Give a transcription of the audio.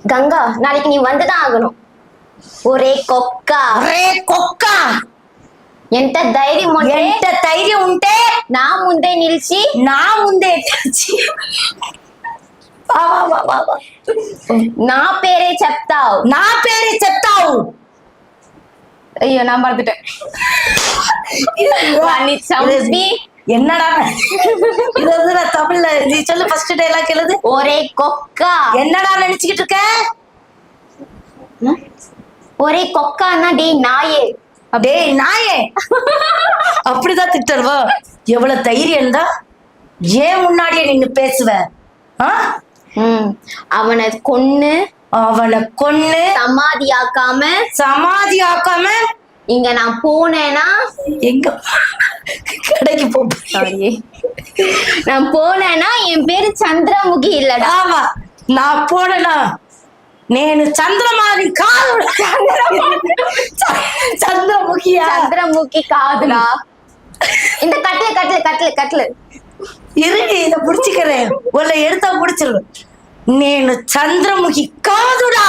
கங்கா, நாளைக்கு நீ வந்துதான் ஆகணும். ఒరే కుక్క, ఒరే కుక్క, ఎంత ధైర్యం ఉంటే నా ముందే నిలిచి నా పేరే చెప్తావు. ஐயோ, நான் மறந்துட்டேன். என்னடா இது வந்து நான் தமிழ்ல நீ சொல்லு. ஃபர்ஸ்ட் டைலாக் எழுது. ஒரே கொக்கா. என்னடா நினைச்சுக்கிட்டு இருக்க? ஒரே கொக்கான்னா டேய் நாயே அப்படிதான் திட்டருவா. எவ்வளவு தைரியம் தான் ஏன் முன்னாடியே நின்னு பேசுவ? அவனை கொன்னு சமாதி ஆக்காம இங்க நான் போனேன்னா எங்க கடைக்கு போ. நான் போனேன்னா என் பேரு சந்திரமுகி இல்லடா. ஆமா, நான் போனேன்னா నేను చంద్రమాని కాదు. చంద్రముఖి కాదురా. இந்த கட்ல இருங்க, இத புடிச்சுக்கிறேன். உள்ள எடுத்தா புடிச்சிரு. నేను చంద్రముఖి కాదుడా.